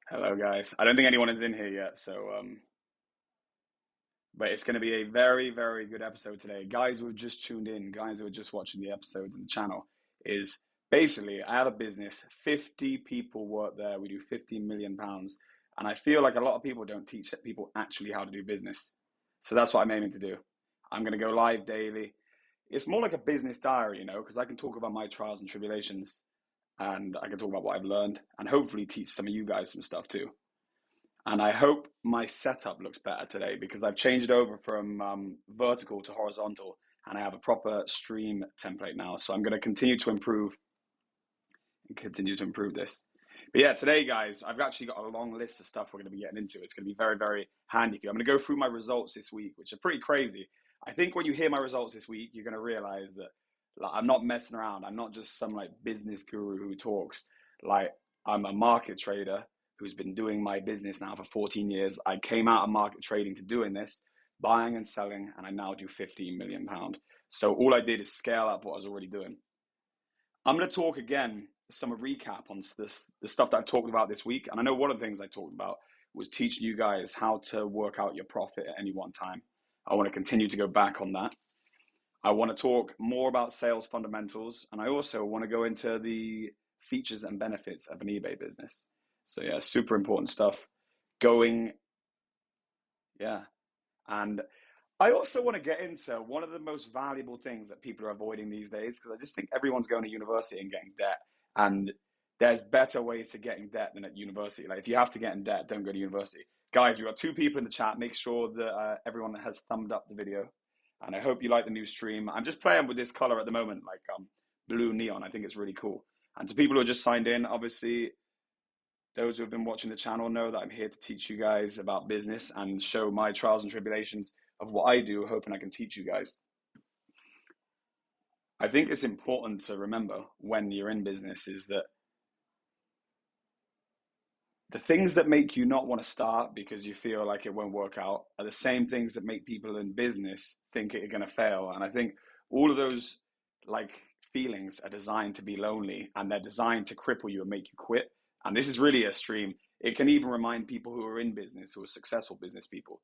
Hello, guys. I don't think anyone is in here yet, but it's going to be a very, very good episode today. Guys who have just tuned in, guys who are just watching the episodes on the channel, is basically I have a business, 50 people work there. We do 15 million pounds, and I feel like a lot of people don't teach people actually how to do business. So that's what I'm aiming to do. I'm going to go live daily. It's more like a business diary, because I can talk about my trials and tribulations, and I can talk about what I've learned, and hopefully teach some of you guys some stuff too. And I hope my setup looks better today because I've changed over from vertical to horizontal and I have a proper stream template now. So I'm going to continue to improve and continue to improve this. But yeah, today, guys, I've actually got a long list of stuff we're going to be getting into. It's going to be very, very handy for you. I'm going to go through my results this week, which are pretty crazy. I think when you hear my results this week, you're going to realize that I'm not messing around. I'm not just some like business guru who talks. Like I'm a market trader who's been doing my business now for 14 years. I came out of market trading to doing this, buying and selling, and I now do 15 million pound. So all I did is scale up what I was already doing. I'm going to talk again, some recap on the stuff that I've talked about this week. And I know one of the things I talked about was teaching you guys how to work out your profit at any one time. I want to continue to go back on that. I want to talk more about sales fundamentals. And I also want to go into the features and benefits of an eBay business. So yeah, super important stuff going. Yeah. And I also want to get into one of the most valuable things that people are avoiding these days, because I just think everyone's going to university and getting debt. And there's better ways to get in debt than at university. Like if you have to get in debt, don't go to university. Guys, we've got 2 people in the chat. Make sure that everyone has thumbed up the video. And I hope you like the new stream. I'm just playing with this color at the moment, like blue neon. I think it's really cool. And to people who are just signed in, obviously, those who have been watching the channel know that I'm here to teach you guys about business and show my trials and tribulations of what I do, hoping I can teach you guys. I think it's important to remember when you're in business is that the things that make you not want to start because you feel like it won't work out are the same things that make people in business think it are going to fail. And I think all of those like feelings are designed to be lonely and they're designed to cripple you and make you quit. And this is really a stream. It can even remind people who are in business, who are successful business people.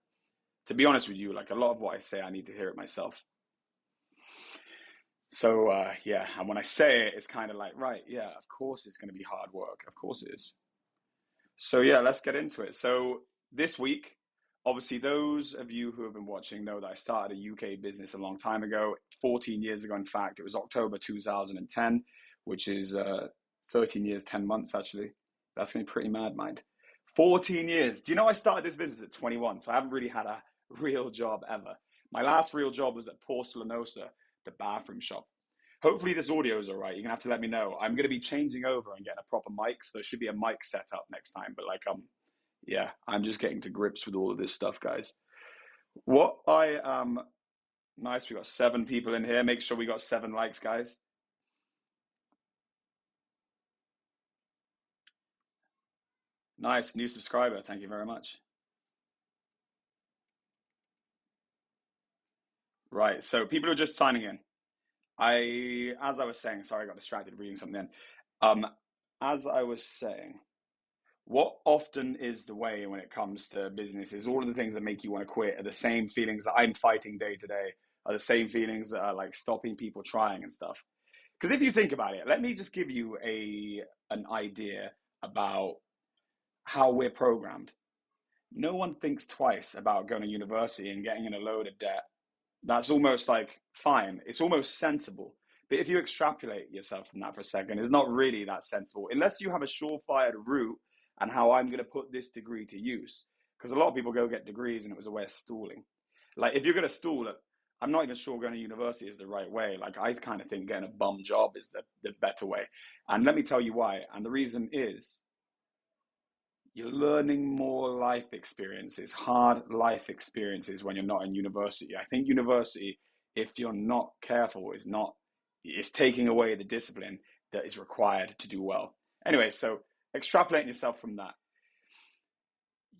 To be honest with you, like a lot of what I say, I need to hear it myself. So yeah, and when I say it, it's kind of like, right, yeah, of course it's going to be hard work. Of course it is. So yeah, let's get into it. So this week, obviously, those of you who have been watching know that I started a UK business a long time ago, 14 years ago. In fact, it was October 2010, which is 13 years, 10 months actually. That's going to be pretty mad, mind. 14 years. Do you know I started this business at 21? So I haven't really had a real job ever. My last real job was at Porcelanosa, the bathroom shop. Hopefully this audio is all right. You're gonna have to let me know. I'm gonna be changing over and getting a proper mic, so there should be a mic set up next time. But like yeah, I'm just getting to grips with all of this stuff, guys. What I nice, we got 7 people in here. Make sure we got 7 likes, guys. Nice, new subscriber. Thank you very much. Right, so people are just signing in. As I was saying, sorry, I got distracted reading something then. Um, as I was saying, what often is the way when it comes to business is all of the things that make you want to quit are the same feelings that I'm fighting day to day, are the same feelings that are like stopping people trying and stuff. Because if you think about it, let me just give you an idea about how we're programmed. No one thinks twice about going to university and getting in a load of debt. That's almost like fine. It's almost sensible. But if you extrapolate yourself from that for a second, it's not really that sensible unless you have a surefire route and how I'm going to put this degree to use. Because a lot of people go get degrees and it was a way of stalling. Like if you're going to stall it, I'm not even sure going to university is the right way. Like I kind of think getting a bum job is the better way. And let me tell you why. And the reason is you're learning more life experiences, hard life experiences when you're not in university. I think university, if you're not careful, is taking away the discipline that is required to do well. Anyway, so extrapolating yourself from that.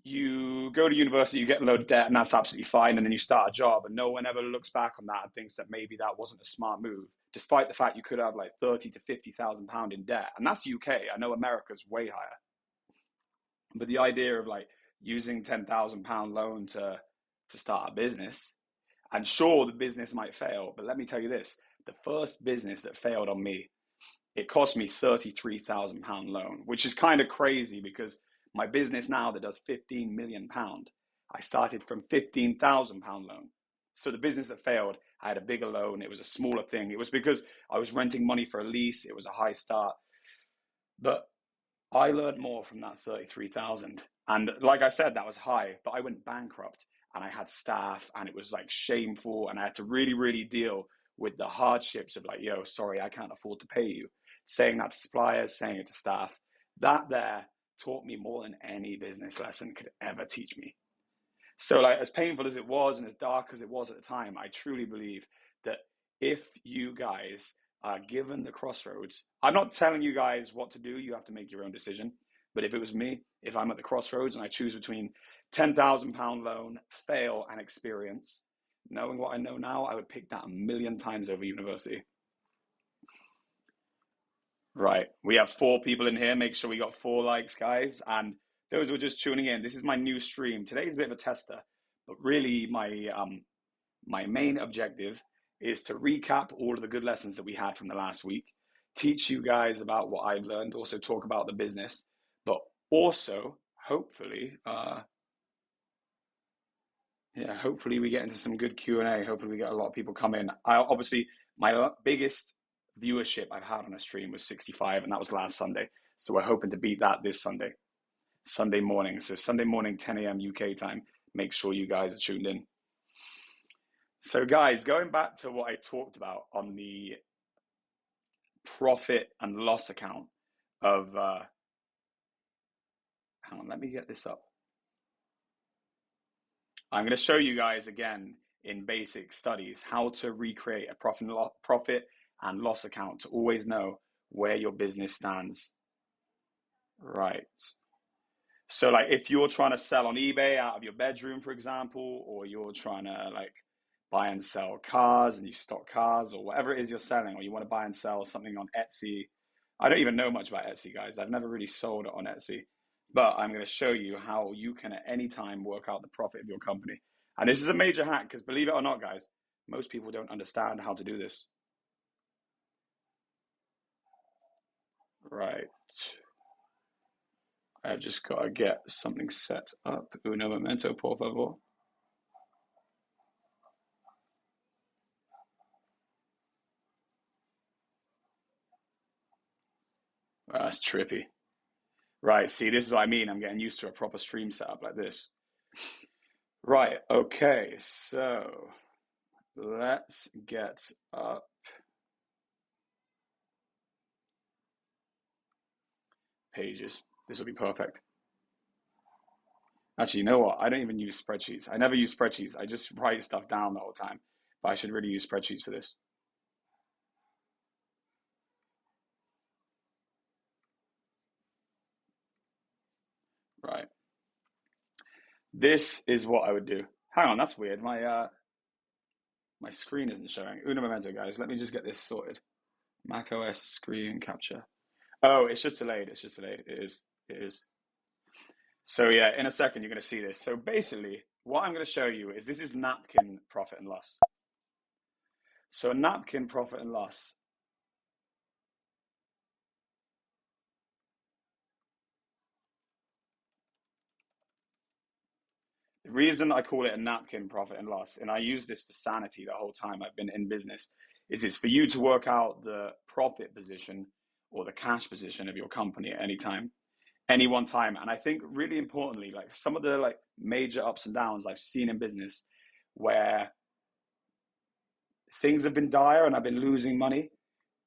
You go to university, you get a load of debt, and that's absolutely fine. And then you start a job, and no one ever looks back on that and thinks that maybe that wasn't a smart move, despite the fact you could have like 30 to 50,000 pound in debt. And that's UK. I know America's way higher. But the idea of like using £10,000 loan to start a business, and sure, the business might fail, but let me tell you this: the first business that failed on me, it cost me £33,000 loan, which is kind of crazy because my business now that does £15 million, I started from £15,000 loan. So the business that failed, I had a bigger loan. It was a smaller thing. It was because I was renting money for a lease. It was a high start, but I learned more from that 33,000. And like I said, that was high, but I went bankrupt and I had staff and it was like shameful. And I had to really, really deal with the hardships of like, yo, sorry, I can't afford to pay you. Saying that to suppliers, saying it to staff. That there taught me more than any business lesson could ever teach me. So like as painful as it was and as dark as it was at the time, I truly believe that if you guys are given the crossroads, I'm not telling you guys what to do, you have to make your own decision. But if it was me, if I'm at the crossroads and I choose between £10,000 loan, fail, and experience, knowing what I know now, I would pick that a million times over university. Right. We have 4 people in here. Make sure we got 4 likes, guys. And those who are just tuning in, this is my new stream. Today's a bit of a tester, but really my main objective is to recap all of the good lessons that we had from the last week, teach you guys about what I've learned, also talk about the business, but also hopefully, hopefully we get into some good Q&A. Hopefully we get a lot of people come in. Obviously, my biggest viewership I've had on a stream was 65, and that was last Sunday. So we're hoping to beat that this Sunday morning. So Sunday morning, 10 a.m. UK time. Make sure you guys are tuned in. So guys, going back to what I talked about on the profit and loss account of, hang on, let me get this up. I'm going to show you guys again in basic studies how to recreate a profit and loss account to always know where your business stands. Right. So like if you're trying to sell on eBay out of your bedroom, for example, or you're trying to like buy and sell cars and you stock cars or whatever it is you're selling, or you want to buy and sell something on Etsy. I don't even know much about Etsy, guys. I've never really sold on Etsy, but I'm going to show you how you can at any time work out the profit of your company. And this is a major hack because believe it or not, guys, most people don't understand how to do this. Right. I've just got to get something set up. Uno momento, por favor. That's trippy. Right, see, this is what I mean. I'm getting used to a proper stream setup like this. Right, okay, so let's get up pages. This will be perfect. Actually, you know what? I don't even use spreadsheets. I never use spreadsheets. I just write stuff down the whole time. But I should really use spreadsheets for this. Right. This is what I would do. Hang on, that's weird. My screen isn't showing. Uno momento, guys. Let me just get this sorted. Mac OS screen capture. Oh, it's just delayed. It's just delayed. It is. It is. So yeah, in a second you're going to see this. So basically, what I'm going to show you is this is napkin profit and loss. So a napkin profit and loss. The reason I call it a napkin profit and loss, and I use this for sanity the whole time I've been in business, is it's for you to work out the profit position or the cash position of your company at any time, any one time. And I think really importantly, like some of the like major ups and downs I've seen in business where things have been dire and I've been losing money,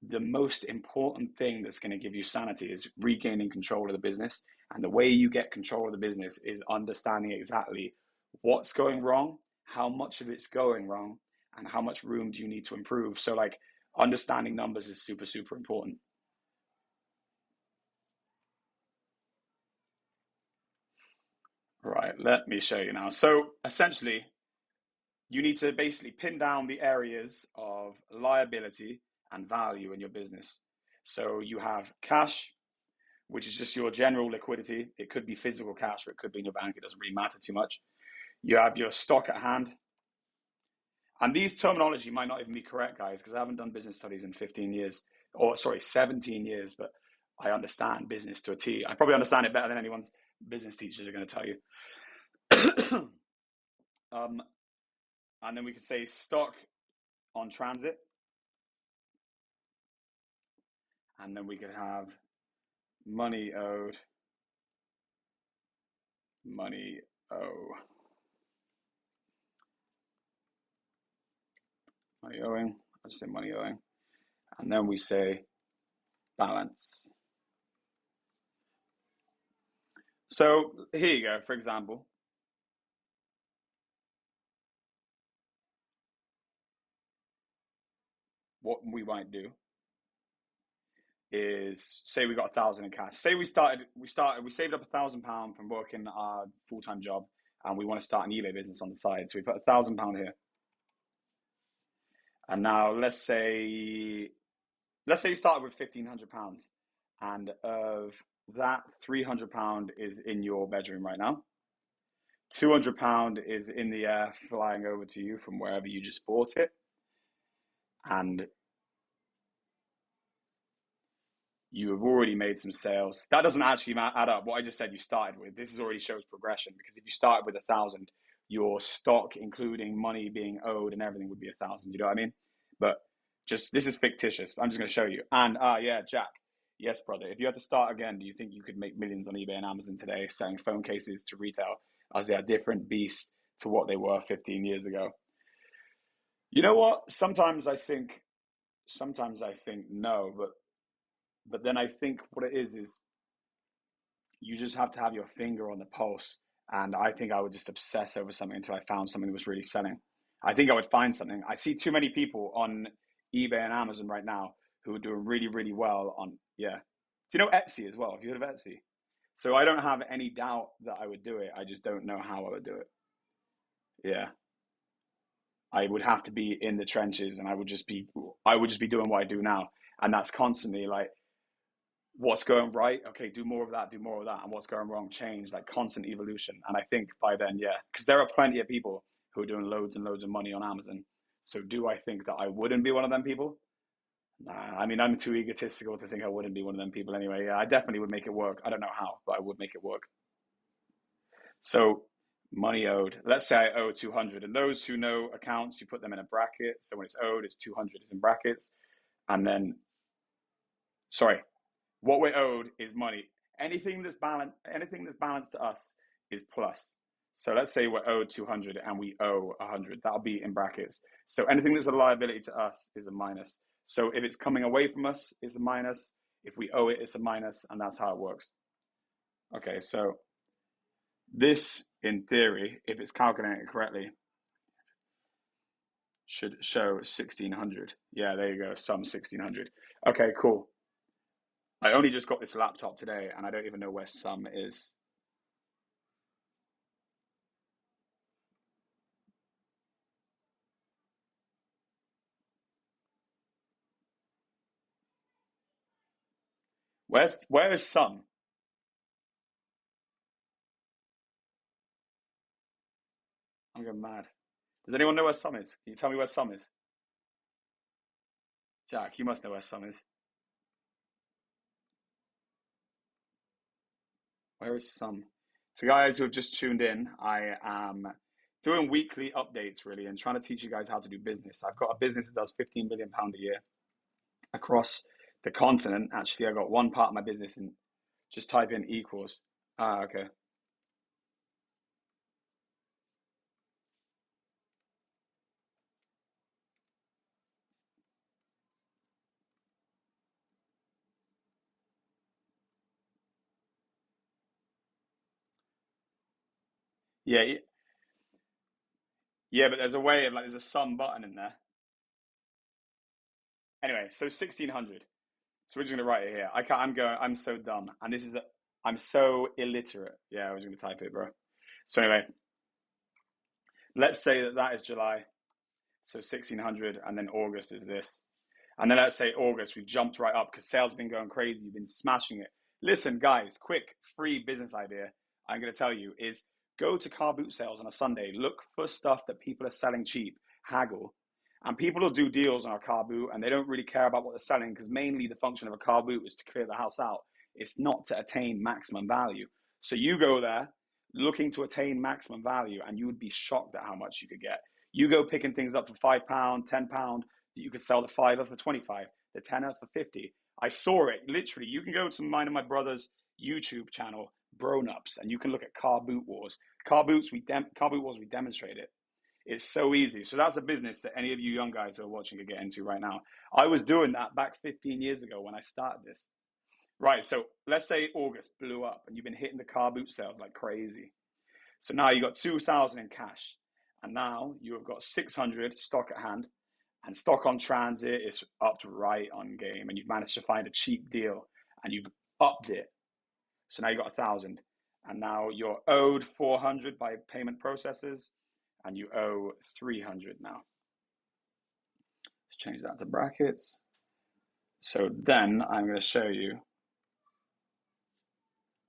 the most important thing that's going to give you sanity is regaining control of the business. And the way you get control of the business is understanding exactly what's going wrong, how much of it's going wrong, and how much room do you need to improve. So like understanding numbers is super, super important. Right, let me show you now. So essentially, you need to basically pin down the areas of liability and value in your business. So you have cash, which is just your general liquidity. It could be physical cash or it could be in your bank. It doesn't really matter too much. You have your stock at hand. And these terminology might not even be correct, guys, because I haven't done business studies in 15 years, or sorry, 17 years, but I understand business to a T. I probably understand it better than anyone's business teachers are going to tell you. And then we could say stock on transit. And then we could have money owed, money owe, money owing. I'll just say money owing. And then we say balance. So here you go, for example. What we might do is say we got 1,000 in cash. Say we saved up £1,000 from working our full-time job, and we want to start an eBay business on the side. So we put £1,000 here. And now let's say you started with £1,500, and of that, £300 is in your bedroom right now. £200 is in the air flying over to you from wherever you just bought it. And you have already made some sales. That doesn't actually add up. What I just said you started with, this already shows progression, because if you started with 1,000, your stock, including money being owed and everything, would be 1,000. You know what I mean? But just, this is fictitious. I'm just going to show you. And yeah, Jack. Yes, brother. If you had to start again, do you think you could make millions on eBay and Amazon today selling phone cases to retail, as they are different beasts to what they were 15 years ago? You know what? Sometimes I think no, but then I think what it is you just have to have your finger on the pulse. And I think I would just obsess over something until I found something that was really selling. I think I would find something. I see too many people on eBay and Amazon right now who are doing really, really well on, yeah. Do you know Etsy as well? Have you heard of Etsy? So I don't have any doubt that I would do it. I just don't know how I would do it. Yeah. I would have to be in the trenches, and I would just be doing what I do now. And that's constantly like, what's going right? Okay, do more of that, do more of that. And what's going wrong? Change, like constant evolution. And I think by then, yeah, because there are plenty of people who are doing loads and loads of money on Amazon. So do I think that I wouldn't be one of them people? Nah, I mean, I'm too egotistical to think I wouldn't be one of them people anyway. Yeah, I definitely would make it work. I don't know how, but I would make it work. So money owed. Let's say I owe 200. And those who know accounts, you put them in a bracket. So when it's owed, it's 200 is in brackets. And then, sorry, what we're owed is money. Anything that's balanced to us is plus. So let's say we're owed 200 and we owe 100. That'll be in brackets. So anything that's a liability to us is a minus. So if it's coming away from us, it's a minus. If we owe it, it's a minus, and that's how it works. Okay, so this, in theory, if it's calculated correctly, should show 1,600. Yeah, there you go, sum 1,600. Okay, cool. I only just got this laptop today, and I don't even know where sum is. Where is sum? I'm going mad. Does anyone know where sum is? Can you tell me where sum is? Jack, you must know where sum is. Where is sum? So guys who have just tuned in, I am doing weekly updates really and trying to teach you guys how to do business. I've got a business that does £15 million a year across the continent. Actually, I got one part of my business, and just type in equals. Okay. Yeah, yeah, but there's a way of like, there's a sum button in there. Anyway, so 1,600. So we're just gonna write it here. I'm so dumb, and I'm so illiterate. Yeah, we're just gonna type it, bro. So anyway, let's say that is July. So 1,600, and then August is this. And then let's say August, we jumped right up because sales have been going crazy. You've been smashing it. Listen, guys, quick free business idea I'm going to tell you is go to car boot sales on a Sunday, look for stuff that people are selling cheap, haggle, and people will do deals on a car boot and they don't really care about what they're selling because mainly the function of a car boot is to clear the house out. It's not to attain maximum value. So you go there looking to attain maximum value and you would be shocked at how much you could get. You go picking things up for £5, £10 that you could sell the fiver for 25, the tenner for 50. I saw it literally. You can go to mine and my brother's YouTube channel, Brown Ups, and you can look at car boot wars. Car boot wars. We demonstrate it. It's so easy. So that's a business that any of you young guys who are watching could get into right now. I was doing that back 15 years ago when I started this. Right. So let's say August blew up and you've been hitting the car boot sales like crazy. So now you got 2,000 in cash, and now you have got 600 stock at hand, and stock on transit is upped right on game, and you've managed to find a cheap deal, and you've upped it. So now you got 1,000, and now you're owed 400 by payment processors, and you owe 300 now. Let's change that to brackets. So then I'm going to show you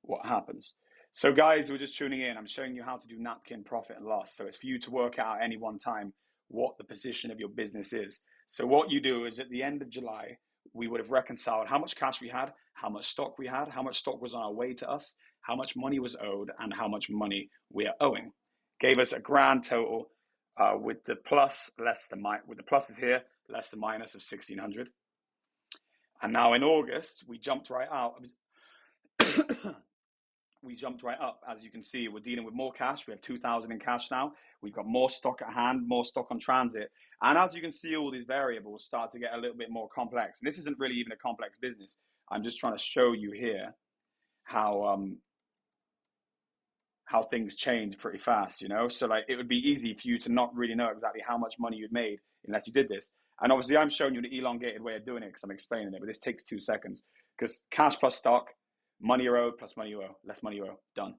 what happens. So guys who are just tuning in, I'm showing you how to do napkin profit and loss. So it's for you to work out at any one time what the position of your business is. So what you do is at the end of July, we would have reconciled how much cash we had, how much stock we had, how much stock was on our way to us, how much money was owed, and how much money we are owing. Gave us a grand total with the plus less the with the pluses here, less the minus of 1,600. And now in August, we jumped right out. We jumped right up. As you can see, we're dealing with more cash. We have 2,000 in cash now. We've got more stock at hand, more stock on transit. And as you can see, all these variables start to get a little bit more complex. And this isn't really even a complex business. I'm just trying to show you here how things change pretty fast, you know? So like it would be easy for you to not really know exactly how much money you'd made unless you did this. And obviously I'm showing you the elongated way of doing it because I'm explaining it, but this takes 2 seconds because cash plus stock, money you owe plus money you owe, less money you owe, done.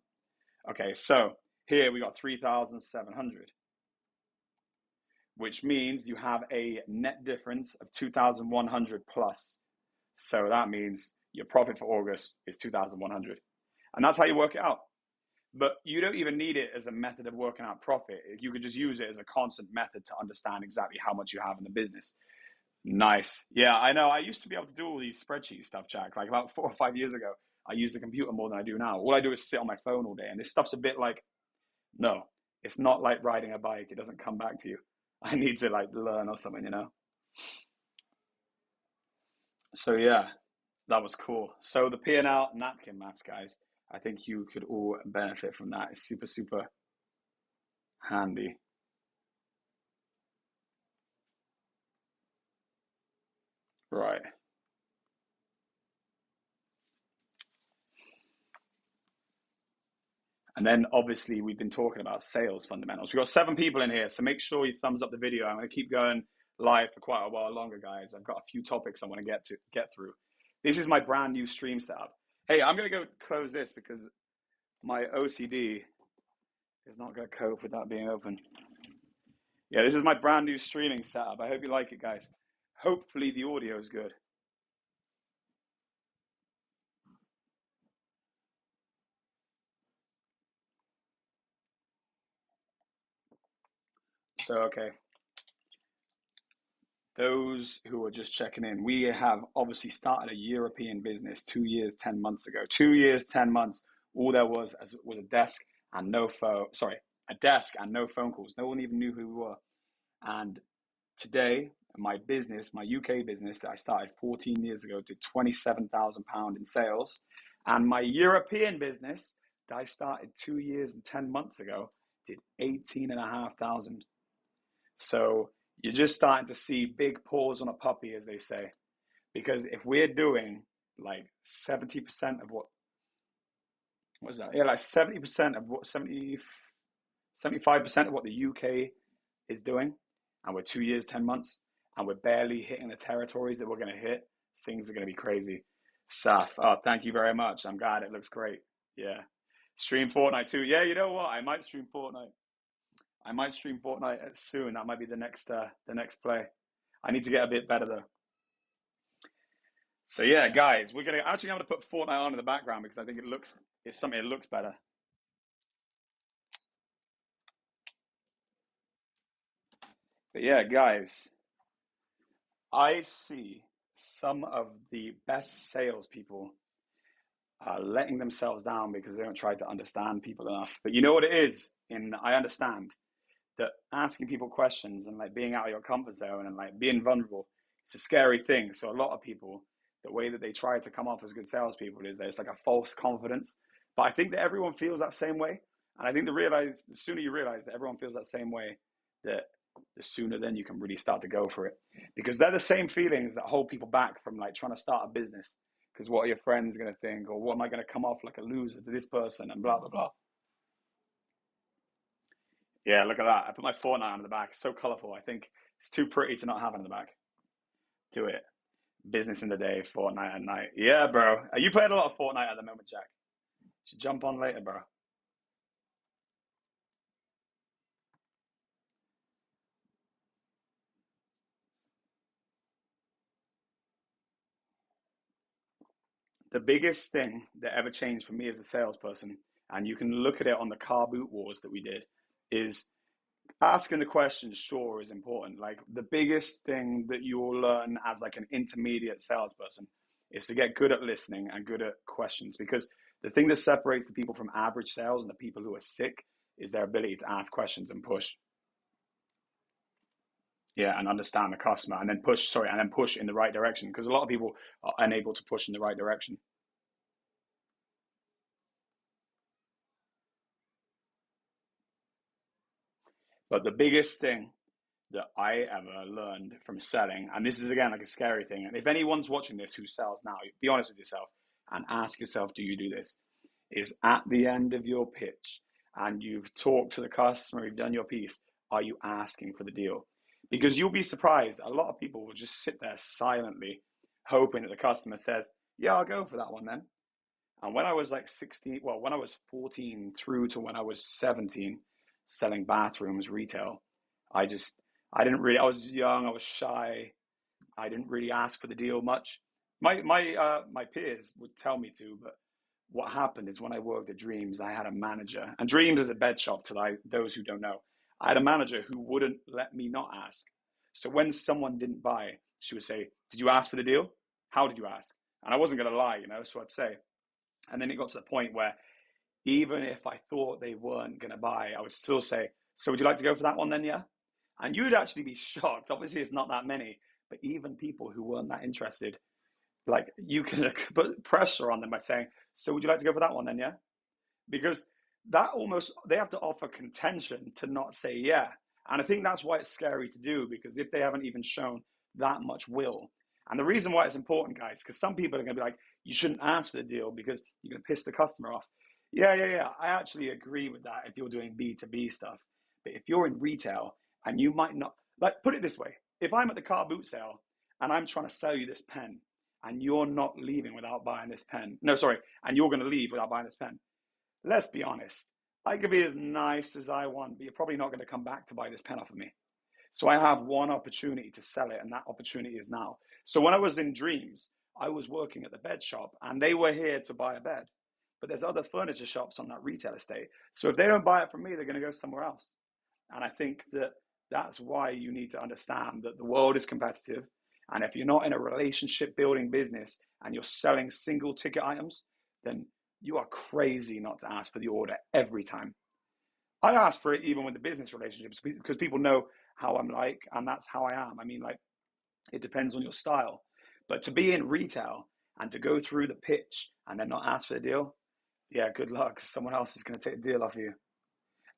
Okay, so here we got 3,700, which means you have a net difference of 2,100 plus. So that means your profit for August is 2,100. And that's how you work it out. But you don't even need it as a method of working out profit. You could just use it as a constant method to understand exactly how much you have in the business. Nice. Yeah, I know. I used to be able to do all these spreadsheet stuff, Jack. Like about 4 or 5 years ago, I used the computer more than I do now. All I do is sit on my phone all day. And this stuff's a bit like, no, it's not like riding a bike. It doesn't come back to you. I need to like learn or something, you know? So yeah, that was cool. So the P&L napkin maths, guys, I think you could all benefit from that. It's super, super handy. Right. And then obviously we've been talking about sales fundamentals. We've got 7 people in here, so make sure you thumbs up the video. I'm going to keep going live for quite a while longer, guys. I've got a few topics I want to get through. This is my brand new stream setup. Hey, I'm going to go close this because my OCD is not going to cope with that being open. Yeah, this is my brand new streaming setup. I hope you like it, guys. Hopefully the audio is good. So, okay. Those who are just checking in, we have obviously started a European business 2 years, 10 months ago. 2 years, 10 months. All there was a desk and no phone. Sorry, a desk and no phone calls. No one even knew who we were. And today, my business, my UK business that I started 14 years ago, did £27,000 in sales. And my European business that I started 2 years and 10 months ago did 18,500. So you're just starting to see big paws on a puppy, as they say. Because if we're doing like 70% of what is that? Yeah, like 70% of what 75% of what the UK is doing, and we're 2 years, 10 months, and we're barely hitting the territories that we're going to hit, things are going to be crazy. Saf, oh, thank you very much. I'm glad it looks great. Yeah. Stream Fortnite too. Yeah, you know what? I might stream Fortnite. I might stream Fortnite soon. That might be the next play. I need to get a bit better though. So yeah, guys, we're gonna actually I'm gonna put Fortnite on in the background because I think it's something that looks better. But yeah, guys, I see some of the best salespeople letting themselves down because they don't try to understand people enough. But you know what it is? In I understand that asking people questions and like being out of your comfort zone and like being vulnerable, it's a scary thing. So a lot of people, the way that they try to come off as good salespeople is there's like a false confidence. But I think that everyone feels that same way. And I think the sooner you realize that everyone feels that same way, that the sooner then you can really start to go for it. Because they're the same feelings that hold people back from like trying to start a business. Because what are your friends going to think? Or what am I going to come off like a loser to this person and blah, blah, blah. Yeah, look at that. I put my Fortnite on the back. It's so colorful. I think it's too pretty to not have on the back. Do it. Business in the day, Fortnite at night. Yeah, bro. Are you playing a lot of Fortnite at the moment, Jack? Should jump on later, bro. The biggest thing that ever changed for me as a salesperson, and you can look at it on the car boot wars that we did, is asking the question sure is important. Like the biggest thing that you'll learn as like an intermediate salesperson is to get good at listening and good at questions, because the thing that separates the people from average sales and the people who are sick is their ability to ask questions and push. Yeah, and understand the customer and then push in the right direction, because a lot of people are unable to push in the right direction. But the biggest thing that I ever learned from selling, and this is again like a scary thing, and if anyone's watching this who sells now, be honest with yourself and ask yourself, do you do this? Is at the end of your pitch and you've talked to the customer, you've done your piece, are you asking for the deal? Because you'll be surprised, a lot of people will just sit there silently hoping that the customer says, yeah, I'll go for that one then. And when I was like 16, well, when I was 14 through to when I was 17, selling bathrooms retail, I just, I didn't really, I was young, I was shy, I didn't really ask for the deal much. My peers would tell me to, but what happened is when I worked at Dreams, I had a manager, and Dreams is a bed shop to those who don't know. I had a manager who wouldn't let me not ask. So when someone didn't buy, she would say, did you ask for the deal? How did you ask? And I wasn't going to lie, so I'd say. And then it got to the point where even if I thought they weren't going to buy, I would still say, so would you like to go for that one then? Yeah. And you'd actually be shocked. Obviously, it's not that many, but even people who weren't that interested, like you can put pressure on them by saying, so would you like to go for that one then? Yeah. Because that almost, they have to offer contention to not say yeah. And I think that's why it's scary to do, because if they haven't even shown that much will, and the reason why it's important, guys, because some people are going to be like, you shouldn't ask for the deal because you're going to piss the customer off. Yeah, yeah, yeah. I actually agree with that if you're doing B2B stuff. But if you're in retail and you might not, like, put it this way, if I'm at the car boot sale and I'm trying to sell you this pen and you're not leaving without buying this pen, no, sorry, and you're going to leave without buying this pen, let's be honest. I could be as nice as I want, but you're probably not going to come back to buy this pen off of me. So I have one opportunity to sell it, and that opportunity is now. So when I was in Dreams, I was working at the bed shop, and they were here to buy a bed. But there's other furniture shops on that retail estate. So if they don't buy it from me, they're going to go somewhere else. And I think that that's why you need to understand that the world is competitive. And if you're not in a relationship building business and you're selling single ticket items, then you are crazy not to ask for the order every time. I ask for it even with the business relationships because people know how I'm like, and that's how I am. I mean, like, it depends on your style. But to be in retail and to go through the pitch and then not ask for the deal, yeah, good luck. Someone else is going to take the deal off you.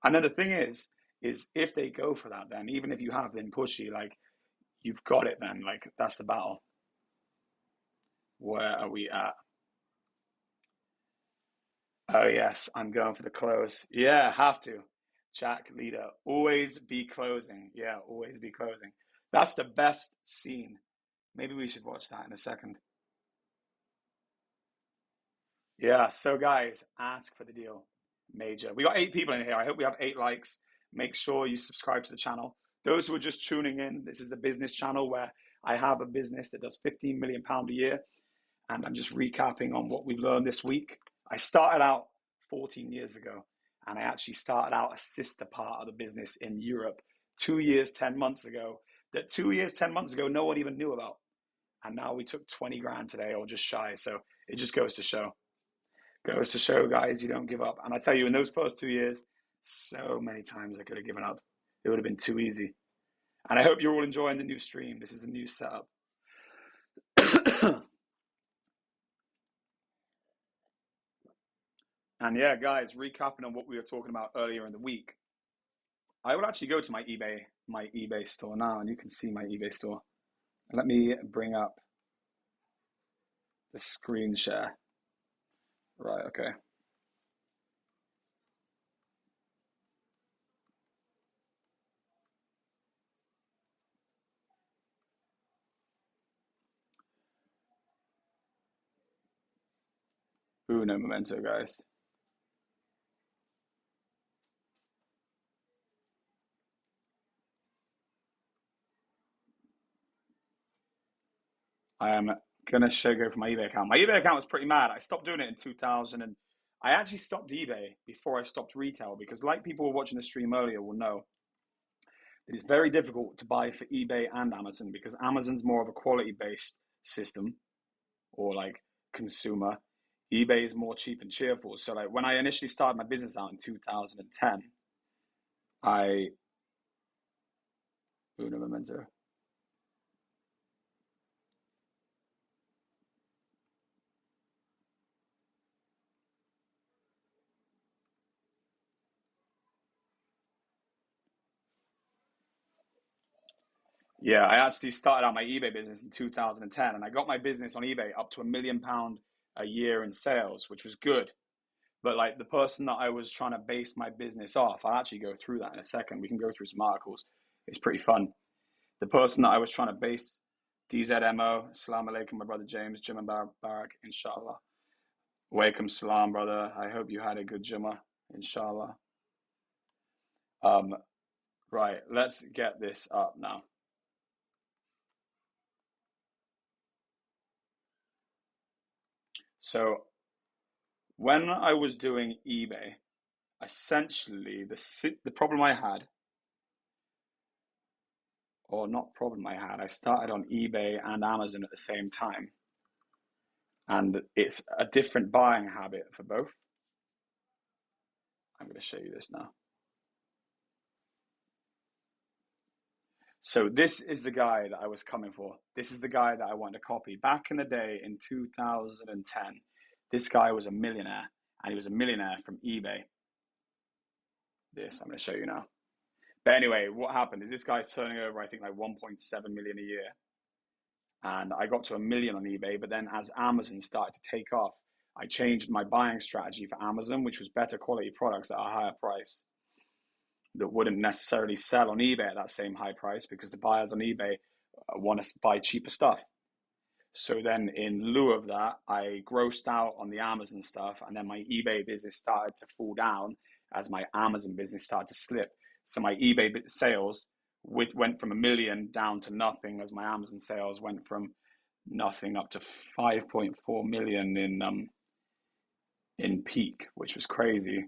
And then the thing is if they go for that, then even if you have been pushy, like you've got it, then like that's the battle. Where are we at? Oh yes, I'm going for the close. Yeah, have to. Jack leader, always be closing. Yeah, always be closing. That's the best scene. Maybe we should watch that in a second. Yeah, so guys, ask for the deal. Major. We got 8 people in here. I hope we have 8 likes. Make sure you subscribe to the channel. Those who are just tuning in, this is a business channel where I have a business that does 15 million pound a year. and I'm just recapping on what we've learned this week. I started out 14 years ago, and I actually started out a sister part of the business in Europe 2 years, 10 months ago, that 2 years, 10 months ago, no one even knew about. And now we took 20 grand today, or just shy. So it just goes to show. Goes to show, guys, you don't give up. And I tell you, in those first 2 years, so many times I could have given up. It would have been too easy. And I hope you're all enjoying the new stream. This is a new setup. And yeah, guys, recapping on what we were talking about earlier in the week, I will actually go to my eBay store now, and you can see my eBay store. Let me bring up the screen share. Right, okay. Uno momento, guys. I am gonna go for my eBay account. My eBay account was pretty mad. I stopped doing it in 2000, and I actually stopped eBay before I stopped retail, because like people who were watching the stream earlier will know, it is very difficult to buy for eBay and Amazon, because Amazon's more of a quality-based system, or like consumer. eBay is more cheap and cheerful. So like when I initially started my business out in 2010, uno momento. Yeah, I actually started out my eBay business in 2010, and I got my business on eBay up to £1 million a year in sales, which was good. But like the person that I was trying to base my business off, I'll actually go through that in a second. We can go through some articles. It's pretty fun. The person that I was trying to base, DZMO, Salam Alaikum, my brother James, Jim and Barak, inshallah. Walaikum salam, brother. I hope you had a good Jummah, inshallah. Right, let's get this up now. So when I was doing eBay, essentially the problem I had, or not problem I had, I started on eBay and Amazon at the same time. And it's a different buying habit for both. I'm going to show you this now. So this is the guy that I was coming for. This is the guy that I wanted to copy. Back in the day in 2010, this guy was a millionaire, and he was a millionaire from eBay. This, I'm going to show you now. But anyway, what happened is this guy's turning over, I think, like 1.7 million a year. And I got to 1 million on eBay, but then as Amazon started to take off, I changed my buying strategy for Amazon, which was better quality products at a higher price that wouldn't necessarily sell on eBay at that same high price, because the buyers on eBay want to buy cheaper stuff. So then in lieu of that, I grossed out on the Amazon stuff, and then my eBay business started to fall down as my Amazon business started to slip. So my eBay sales went from 1 million down to nothing, as my Amazon sales went from nothing up to 5.4 million in peak, which was crazy.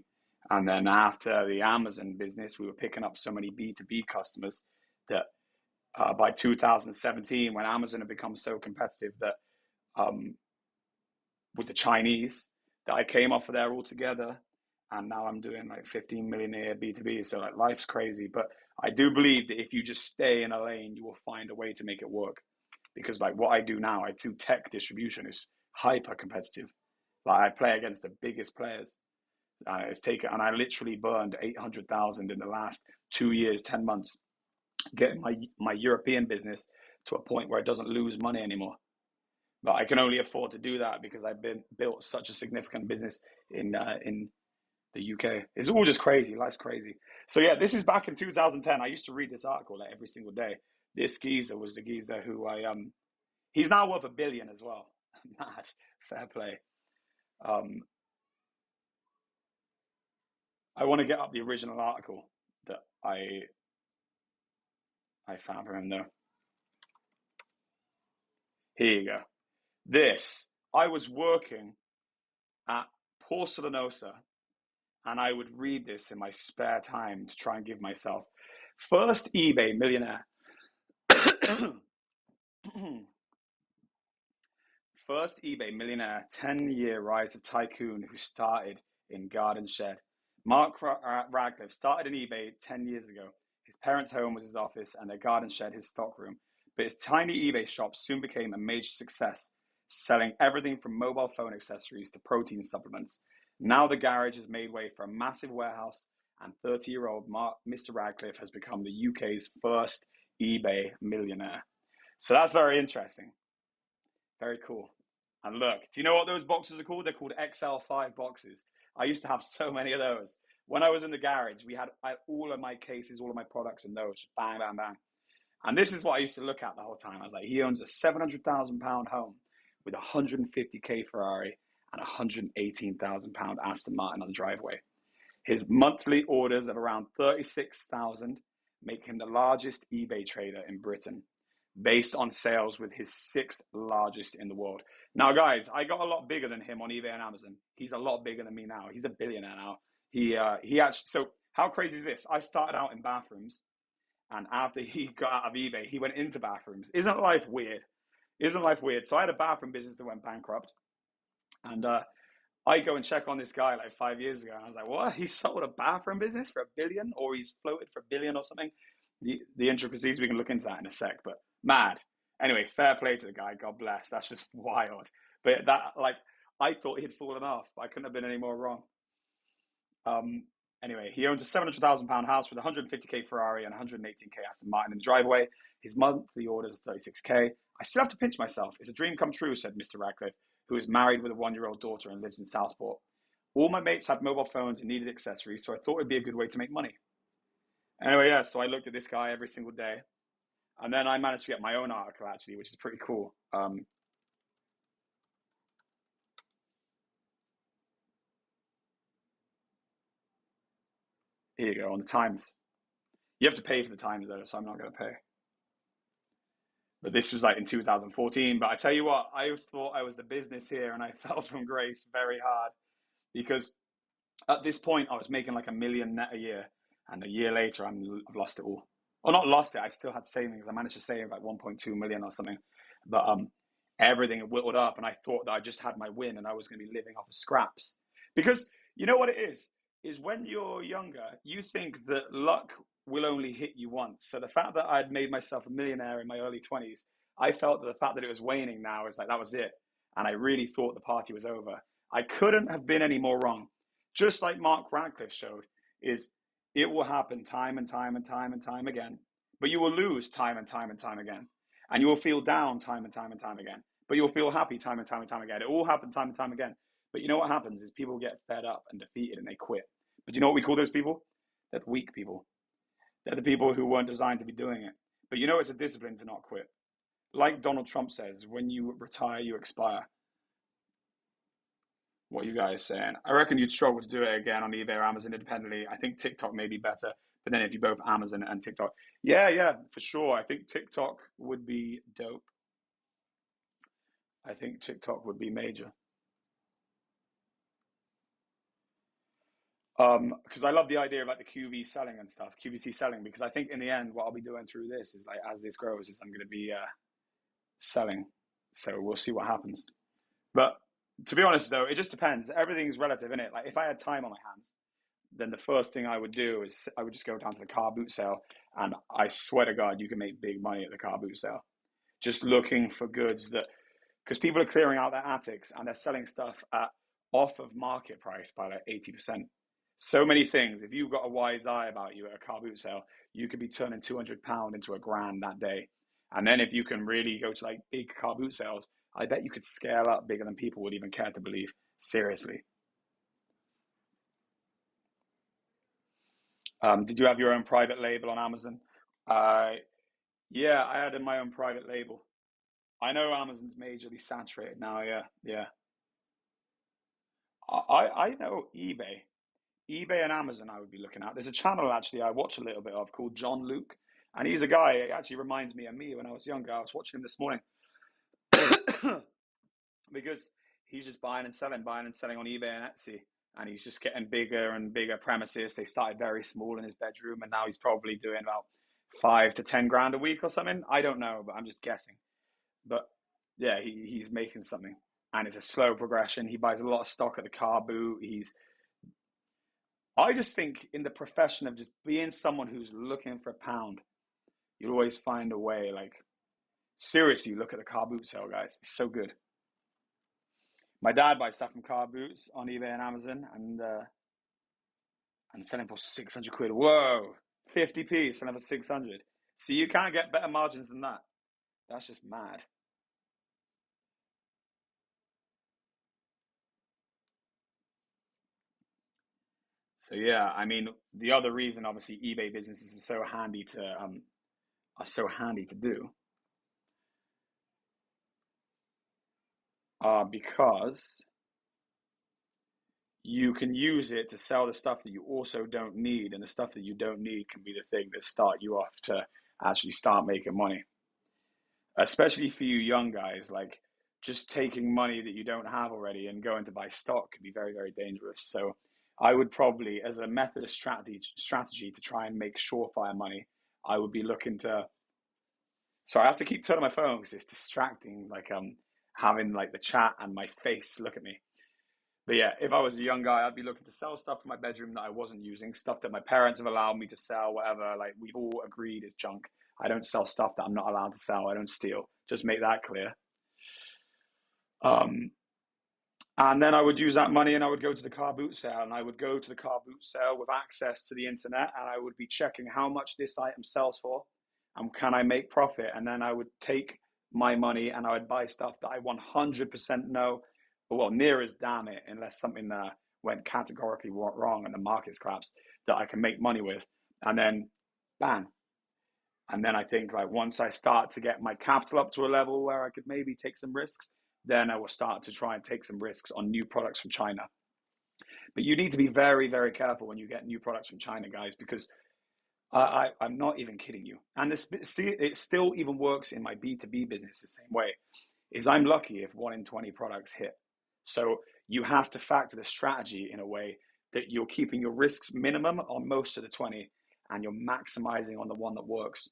And then after the Amazon business, we were picking up so many B2B customers that by 2017, when Amazon had become so competitive that with the Chinese, that I came off of there altogether, and now I'm doing like 15 million a year B2B. So like life's crazy, but I do believe that if you just stay in a lane, you will find a way to make it work. Because like what I do now, I do tech distribution, is hyper competitive. Like I play against the biggest players. And I literally burned 800,000 in the last 2 years, 10 months, getting my European business to a point where it doesn't lose money anymore. But I can only afford to do that because I've built such a significant business in the UK. It's all just crazy. Life's crazy. So yeah, this is back in 2010. I used to read this article like every single day. This geezer was the geezer who he's now worth $1 billion as well. Mad. Fair play. I want to get up the original article that I found from him though. Here you go. This I was working at Porcelanosa, and I would read this in my spare time to try and give myself first eBay millionaire. First eBay millionaire, 10-year rise of tycoon who started in garden shed. Mark Radcliffe started in eBay 10 years ago. His parents' home was his office and their garden shed his stockroom. But his tiny eBay shop soon became a major success, selling everything from mobile phone accessories to protein supplements. Now the garage has made way for a massive warehouse, and 30-year-old Mr. Radcliffe has become the UK's first eBay millionaire. So that's very interesting. Very cool. And look, do you know what those boxes are called? They're called XL5 boxes. I used to have so many of those. When I was in the garage, I had all of my cases, all of my products in those. Bang, bang, bang. And this is what I used to look at the whole time. I was like, he owns a £700,000 home with a 150k Ferrari and a £118,000 Aston Martin on the driveway. His monthly orders of around 36,000 make him the largest eBay trader in Britain, based on sales with his sixth largest in the world. Now, guys, I got a lot bigger than him on eBay and Amazon. He's a lot bigger than me now. He's a billionaire now. He actually, so how crazy is this? I started out in bathrooms, and after he got out of eBay, he went into bathrooms. Isn't life weird? Isn't life weird? So I had a bathroom business that went bankrupt, and I go and check on this guy like 5 years ago, and I was like, what? He sold a bathroom business for $1 billion, or he's floated for $1 billion or something? The intricacies, we can look into that in a sec, but mad. Anyway, fair play to the guy. God bless. That's just wild. But that, like, I thought he'd fallen off, but I couldn't have been any more wrong. Anyway, he owns a £700,000 house with a 150k Ferrari and 118k Aston Martin in the driveway. His monthly orders 36k. I still have to pinch myself. It's a dream come true, said Mr. Radcliffe, who is married with a 1-year-old daughter and lives in Southport. All my mates had mobile phones and needed accessories, so I thought it'd be a good way to make money. Anyway, yeah, so I looked at this guy every single day. And then I managed to get my own article, actually, which is pretty cool. Here you go, on the Times. You have to pay for the Times, though, so I'm not going to pay. But this was like in 2014. But I tell you what, I thought I was the business here, and I fell from grace very hard. Because at this point, I was making like $1 million net a year. And a year later, I've lost it all. Well, not lost it. I still had savings. I managed to save like 1.2 million or something. But everything had whittled up, and I thought that I just had my win, and I was going to be living off of scraps. Because you know what it is when you're younger, you think that luck will only hit you once. So the fact that I'd made myself a millionaire in my early 20s, I felt that the fact that it was waning now is like that was it, and I really thought the party was over. I couldn't have been any more wrong. Just like Mark Radcliffe showed, is it will happen time and time and time and time again, but you will lose time and time and time again. And you will feel down time and time and time again, but you'll feel happy time and time and time again. It all happens time and time again. But you know what happens is people get fed up and defeated and they quit. But you know what we call those people? They're the weak people. They're the people who weren't designed to be doing it. But you know it's a discipline to not quit. Like Donald Trump says, when you retire, you expire. What are you guys saying? I reckon you'd struggle to do it again on eBay or Amazon independently. I think TikTok may be better, but then if you both Amazon and TikTok, yeah, for sure. I think TikTok would be dope. I think TikTok would be major. Because I love the idea of like the QV selling and stuff, QVC selling, because I think in the end, what I'll be doing through this is like as this grows, is I'm going to be selling. So we'll see what happens. But to be honest, though, it just depends. Everything's relative, in it. Like if I had time on my hands, then the first thing I would do is I would just go down to the car boot sale, and I swear to God, you can make big money at the car boot sale. Just looking for goods that, because people are clearing out their attics and they're selling stuff at off of market price by like 80%. So many things. If you've got a wise eye about you at a car boot sale, you could be turning £200 into £1,000 that day. And then if you can really go to like big car boot sales, I bet you could scale up bigger than people would even care to believe. Seriously. Did you have your own private label on Amazon? Uh, yeah, I had my own private label. I know Amazon's majorly saturated now. Yeah, yeah. I know eBay and Amazon. I would be looking at. There's a channel actually I watch a little bit of called John Luke, and he's a guy. It actually reminds me of me when I was younger. I was watching him this morning because he's just buying and selling on eBay and Etsy. And he's just getting bigger and bigger premises. They started very small in his bedroom, and now he's probably doing about 5 to 10 grand a week or something. I don't know, but I'm just guessing. But yeah, he's making something, and it's a slow progression. He buys a lot of stock at the car boot. I just think in the profession of just being someone who's looking for a pound, you'll always find a way. Like, seriously, look at the car boot sale, guys. It's so good. My dad buys stuff from car boots on eBay and Amazon, and selling for 600 quid. Whoa, 50p selling for 600. See, you can't get better margins than that. That's just mad. So yeah, I mean, the other reason obviously eBay businesses are so handy to do because you can use it to sell the stuff that you also don't need, and the stuff that you don't need can be the thing that start you off to actually start making money. Especially for you young guys, like just taking money that you don't have already and going to buy stock can be very, very dangerous. So I would probably, as a method of strategy to try and make surefire money, I would be looking to. So I have to keep turning my phone because it's distracting, like having like the chat and my face look at me. But yeah, if I was a young guy, I'd be looking to sell stuff in my bedroom that I wasn't using, stuff that my parents have allowed me to sell, whatever. Like we've all agreed is junk. I don't sell stuff that I'm not allowed to sell. I don't steal. Just make that clear. Um, and then I would use that money and I would go to the car boot sale, and I would go to the car boot sale with access to the internet, and I would be checking how much this item sells for and can I make profit. And then I would take my money and I would buy stuff that I 100% know, well, near as damn it, unless something went categorically wrong and the market's collapsed, that I can make money with. And then, bam. And then I think like once I start to get my capital up to a level where I could maybe take some risks, then I will start to try and take some risks on new products from China. But you need to be very, very careful when you get new products from China, guys, because I'm not even kidding you. And this, see, it still even works in my B2B business the same way. Is I'm lucky if 1 in 20 products hit. So you have to factor the strategy in a way that you're keeping your risks minimum on most of the 20 and you're maximizing on the one that works.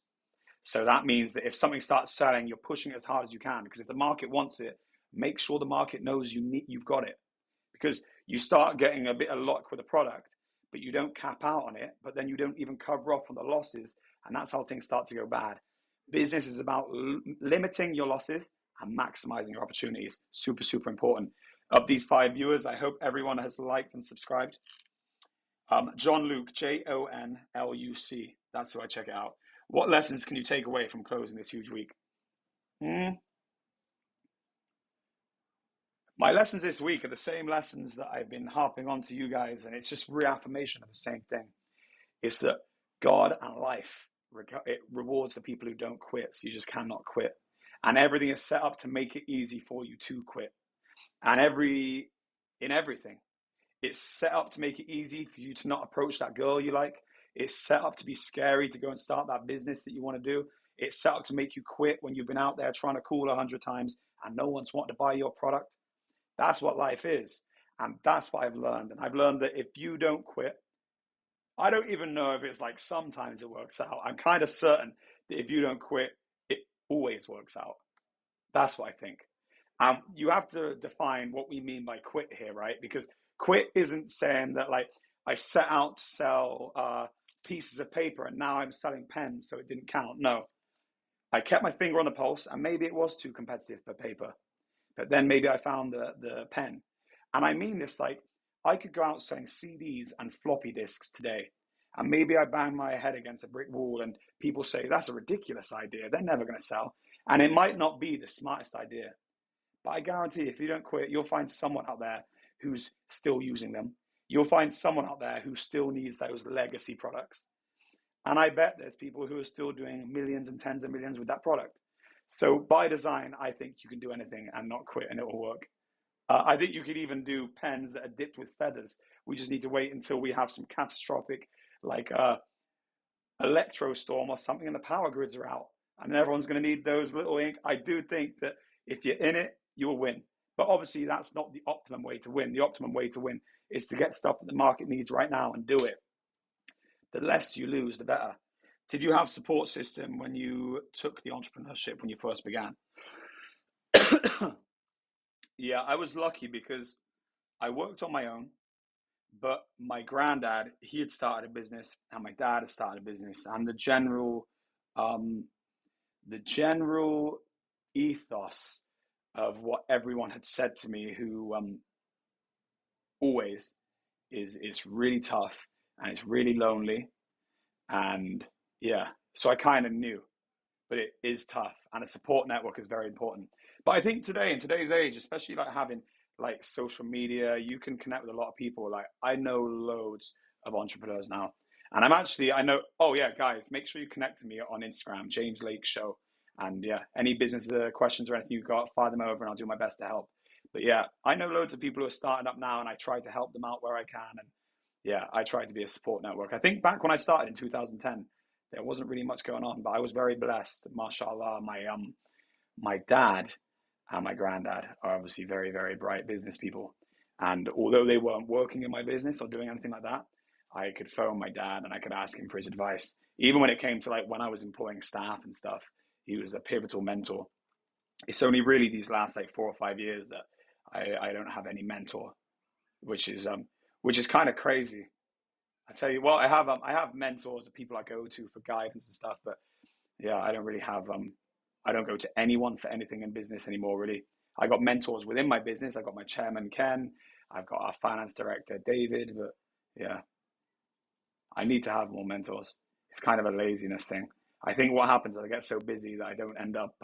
So that means that if something starts selling, you're pushing it as hard as you can, because if the market wants it, make sure the market knows you've got it. Because you start getting a bit of luck with a product, but you don't cap out on it, but then you don't even cover off on the losses, and that's how things start to go bad. Business is about limiting your losses and maximizing your opportunities. Super, super important. Of these 5 viewers, I hope everyone has liked and subscribed. John Luke, JONLUC. That's who I check it out. What lessons can you take away from closing this huge week? My lessons this week are the same lessons that I've been harping on to you guys, and it's just reaffirmation of the same thing. It's that God and life, it rewards the people who don't quit, so you just cannot quit. And everything is set up to make it easy for you to quit. And in everything, it's set up to make it easy for you to not approach that girl you like. It's set up to be scary to go and start that business that you want to do. It's set up to make you quit when you've been out there trying to call 100 times and no one's wanting to buy your product. That's what life is. And that's what I've learned. And I've learned that if you don't quit, I don't even know if it's like sometimes it works out. I'm kind of certain that if you don't quit, it always works out. That's what I think. You have to define what we mean by quit here, right? Because quit isn't saying that like I set out to sell pieces of paper and now I'm selling pens, so it didn't count. No, I kept my finger on the pulse, and maybe it was too competitive for paper, but then maybe I found the pen. And I mean this like I could go out selling CDs and floppy disks today, and maybe I bang my head against a brick wall and people say that's a ridiculous idea, they're never going to sell. And it might not be the smartest idea, but I guarantee if you don't quit, you'll find someone out there who's still using them. You'll find someone out there who still needs those legacy products. And I bet there's people who are still doing millions and tens of millions with that product. So by design, I think you can do anything and not quit, and it will work. I think you could even do pens that are dipped with feathers. We just need to wait until we have some catastrophic, like electro storm or something, and the power grids are out, and then everyone's going to need those little ink. I do think that if you're in it, you will win. But obviously, that's not the optimum way to win. The optimum way to win is to get stuff that the market needs right now and do it. The less you lose, the better. Did you have support system when you took the entrepreneurship when you first began? Yeah, I was lucky because I worked on my own, but my granddad, he had started a business and my dad had started a business, and um, the general ethos of what everyone had said to me who always is it's really tough and it's really lonely, and yeah, so I kind of knew, but it is tough and a support network is very important. But I think today, in today's age, especially like having like social media, you can connect with a lot of people. Like I know loads of entrepreneurs now, and I know, oh yeah, guys, make sure you connect to me on Instagram, James Lake Show. And yeah, any business questions or anything you've got, fire them over and I'll do my best to help. But yeah, I know loads of people who are starting up now and I try to help them out where I can. And yeah, I try to be a support network. I think back when I started in 2010, there wasn't really much going on, but I was very blessed. Mashallah, my dad and my granddad are obviously very, very bright business people. And although they weren't working in my business or doing anything like that, I could phone my dad and I could ask him for his advice. Even when it came to like when I was employing staff and stuff, he was a pivotal mentor. It's only really these last like 4 or 5 years that I don't have any mentor, which is kind of crazy. I tell you what, I have mentors of people I go to for guidance and stuff, but yeah, I don't really have I don't go to anyone for anything in business anymore, really. I got mentors within my business. I got my chairman Ken, I've got our finance director David, but yeah, I need to have more mentors. It's kind of a laziness thing. I think what happens is I get so busy that I don't end up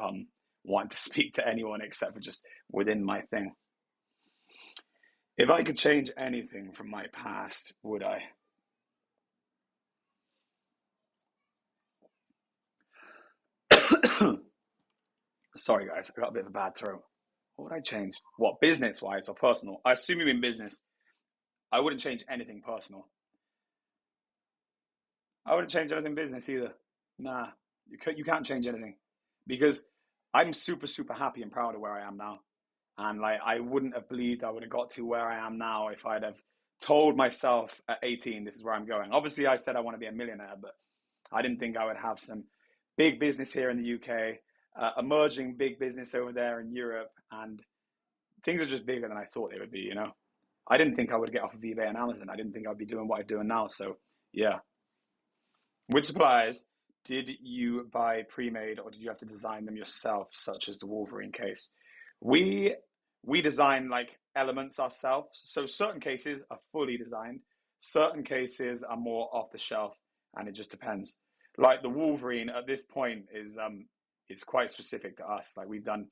wanting to speak to anyone except for just within my thing. If I could change anything from my past, would I? Sorry, guys, I got a bit of a bad throat. What would I change? What, business wise or personal? I assume you mean business. I wouldn't change anything personal. I wouldn't change anything business either. Nah, you can't change anything because I'm super, super happy and proud of where I am now. And like, I wouldn't have believed I would have got to where I am now if I'd have told myself at 18, this is where I'm going. Obviously, I said I want to be a millionaire, but I didn't think I would have some big business here in the UK, emerging big business over there in Europe, and things are just bigger than I thought they would be, you know? I didn't think I would get off of eBay and Amazon. I didn't think I'd be doing what I'm doing now. So, yeah. With suppliers, did you buy pre-made or did you have to design them yourself, such as the Wolverine case? We we design like elements ourselves. So certain cases are fully designed, certain cases are more off the shelf, and it just depends. Like the Wolverine at this point is quite specific to us. Like we've done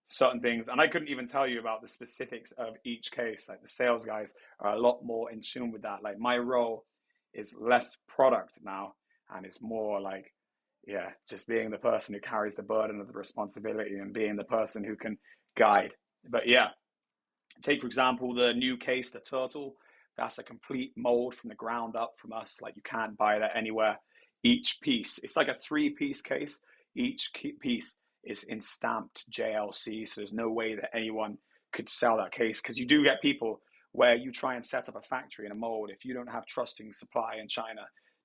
certain things, and I couldn't even tell you about the specifics of each case. Like the sales guys are a lot more in tune with that. Like my role is less product now, and it's more like, yeah, just being the person who carries the burden of the responsibility and being the person who can guide. But yeah, take for example the new case, the turtle. That's a complete mold from the ground up from us. Like you can't buy that anywhere. Each piece, it's like a three-piece case. Each piece is in stamped JLC, so there's no way that anyone could sell that case, because you do get people where you try and set up a factory in a mold. If you don't have trusting supply in China,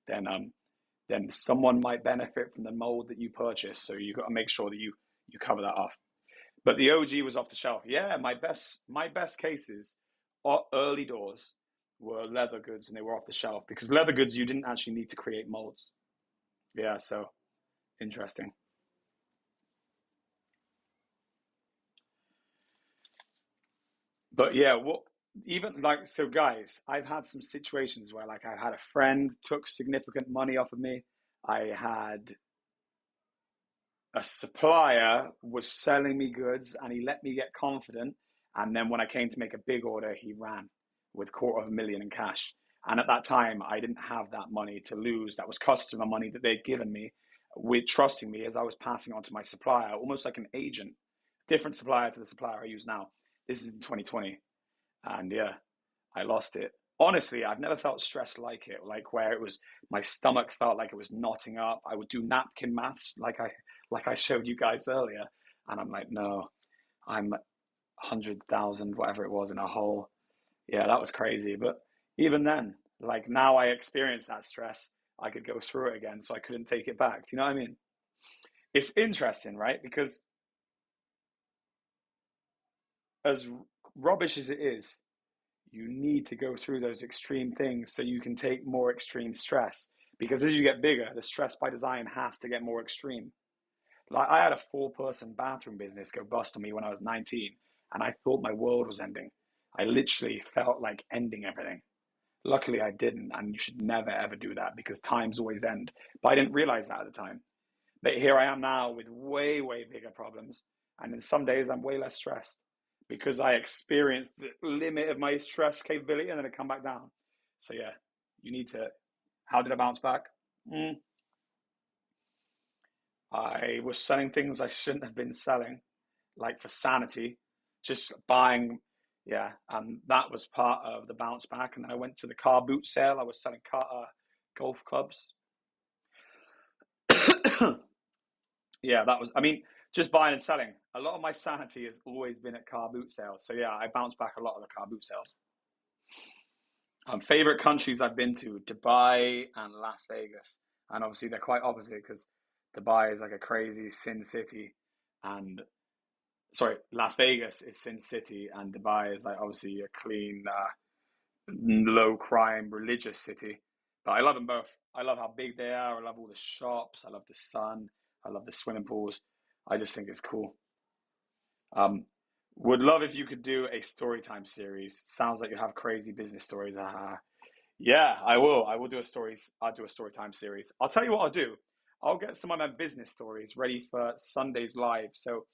then someone might benefit from the mold that you purchase. So you got to make sure that you cover that off. But the OG was off the shelf. Yeah, my best cases, early doors, were leather goods, and they were off the shelf because leather goods you didn't actually need to create molds. Yeah, so interesting. But yeah, what, even like, so guys, I've had some situations where like I had a friend took significant money off of me. I had a supplier was selling me goods and he let me get confident. And then when I came to make a big order, he ran with 250,000 in cash. And at that time, I didn't have that money to lose. That was customer money that they'd given me with trusting me as I was passing on to my supplier, almost like an agent, different supplier to the supplier I use now. This is in 2020. And yeah, I lost it. Honestly, I've never felt stressed like it, like where it was my stomach felt like it was knotting up. I would do napkin maths like I showed you guys earlier, and I'm like, no, I'm 100,000, whatever it was, in a hole. Yeah, that was crazy. But even then, like now I experienced that stress, I could go through it again, so I couldn't take it back. Do you know what I mean? It's interesting, right? Because as rubbish as it is, you need to go through those extreme things so you can take more extreme stress. Because as you get bigger, the stress by design has to get more extreme. Like I had a four-person bathroom business go bust on me when I was 19, and I thought my world was ending. I literally felt like ending everything. Luckily, I didn't, and you should never ever do that because times always end. But I didn't realize that at the time. But here I am now with way, way bigger problems, and in some days I'm way less stressed because I experienced the limit of my stress capability and then I come back down. So yeah, you need to. How did I bounce back? Mm, I was selling things I shouldn't have been selling, like for sanity, just buying, yeah, and that was part of the bounce back. And then I went to the car boot sale. I was selling golf clubs. Yeah, that was, I mean, just buying and selling. A lot of my sanity has always been at car boot sales. So yeah, I bounced back a lot of the car boot sales. Favorite countries I've been to, Dubai and Las Vegas. And obviously they're quite opposite because Dubai is like a crazy sin city and sorry, Las Vegas is Sin City, and Dubai is like obviously a clean, low crime, religious city. But I love them both. I love how big they are. I love all the shops. I love the sun. I love the swimming pools. I just think it's cool. Um, would love if you could do a story time series. Sounds like you have crazy business stories. Yeah, I will. I will do a stories. I'll do a story time series. I'll tell you what I'll do. I'll get some of my business stories ready for Sunday's live. So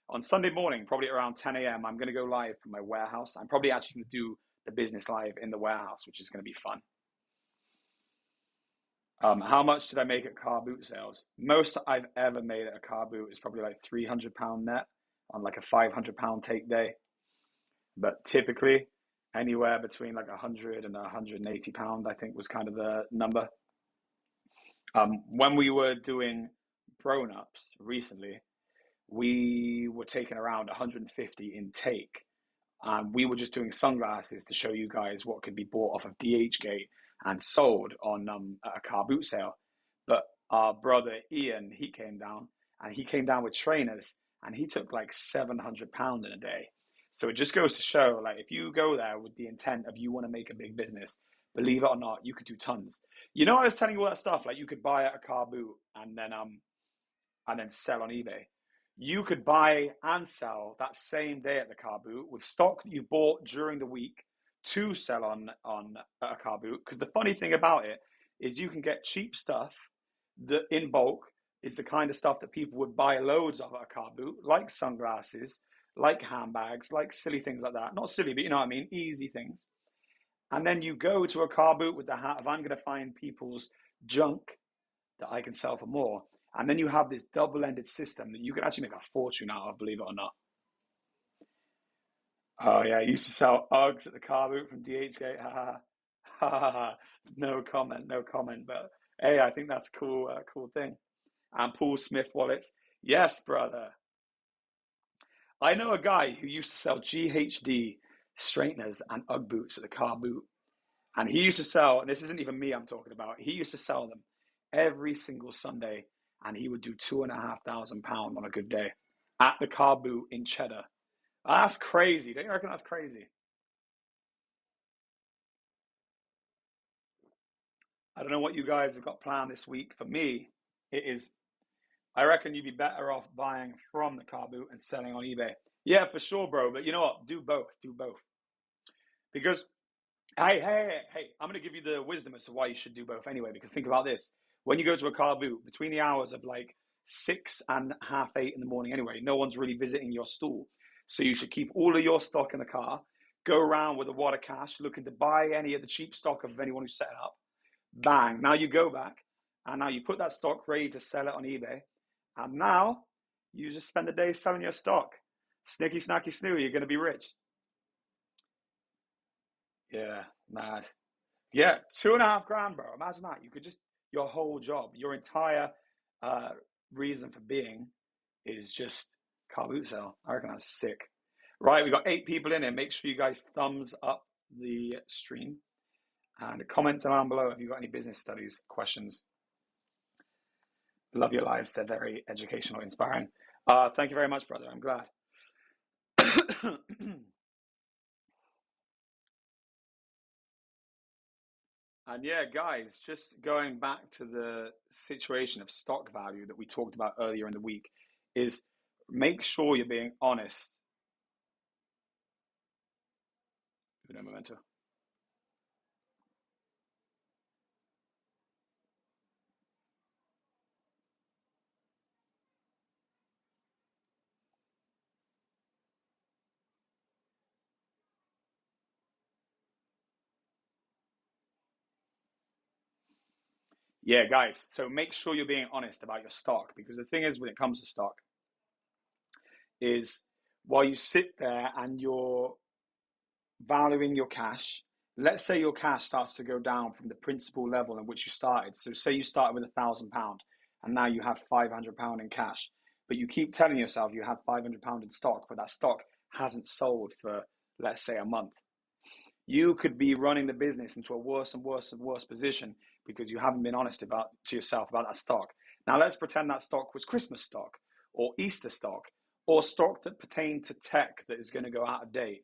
on Sunday morning, probably around 10 a.m., I'm going to go live from my warehouse. I'm probably actually going to do the business live in the warehouse, which is going to be fun. How much did I make at car boot sales? Most I've ever made at a car boot is probably like £300 net on like a £500 take day. But typically, anywhere between like 100 and £180, I think was kind of the number. When we were doing grown ups recently, we were taking around 150 in take. And we were just doing sunglasses to show you guys what could be bought off of DHgate and sold on at a car boot sale. But our brother Ian, he came down with trainers and he took like £700 in a day. So it just goes to show, like, if you go there with the intent of you want to make a big business, believe it or not, you could do tons. You know, I was telling you all that stuff, like you could buy at a car boot and then sell on eBay. You could buy and sell that same day at the car boot with stock that you bought during the week to sell on a car boot. Because the funny thing about it is you can get cheap stuff that in bulk is the kind of stuff that people would buy loads of at a car boot, like sunglasses, like handbags, like silly things like that. Not silly, but you know what I mean, easy things. And then you go to a car boot with the hat of I'm going to find people's junk that I can sell for more. And then you have this double-ended system that you can actually make a fortune out of, believe it or not. Oh yeah, I used to sell Uggs at the car boot from DHgate. Ha ha ha. No comment, no comment. But hey, I think that's a cool thing. And Paul Smith wallets. Yes, brother. I know a guy who used to sell GHD straighteners and Ugg boots at the car boot. And he used to sell, and this isn't even me I'm talking about, he used to sell them every single Sunday, and he would do £2,500 on a good day at the car boot in Cheddar. That's crazy. Don't you reckon that's crazy? I don't know what you guys have got planned this week. For me, it is, I reckon you'd be better off buying from the car boot and selling on eBay. Yeah, for sure, bro. But you know what? Do both. Do both. Because hey, I'm going to give you the wisdom as to why you should do both anyway. Because think about this: when you go to a car boot between the hours of like 6 and half 8 in the morning, anyway, no one's really visiting your stall, so you should keep all of your stock in the car. Go around with a wad of cash, looking to buy any of the cheap stock of anyone who's set it up. Bang! Now you go back, and now you put that stock ready to sell it on eBay, and now you just spend the day selling your stock. Snicky snacky snoo, you're going to be rich. Yeah, mad. Yeah, 2.5 grand, bro. Imagine that. You could just your whole job, your entire uh, reason for being is just car boot sale. I reckon that's sick. Right, we got 8 people in here. Make sure you guys thumbs up the stream and comment down below if you've got any business studies questions. Love your lives. They're very educational, inspiring. Thank you very much, brother. I'm glad. And yeah, guys, just going back to the situation of stock value that we talked about earlier in the week, is make sure you're being honest. Uno momento. Yeah, guys, so make sure you're being honest about your stock, because the thing is, when it comes to stock, is while you sit there and you're valuing your cash, let's say your cash starts to go down from the principal level in which you started. So say you started with £1,000 and now you have £500 in cash, but you keep telling yourself you have £500 in stock, but that stock hasn't sold for, let's say, a month. You could be running the business into a worse and worse and worse position because you haven't been honest to yourself about that stock. Now let's pretend that stock was Christmas stock or Easter stock or stock that pertained to tech that is going to go out of date.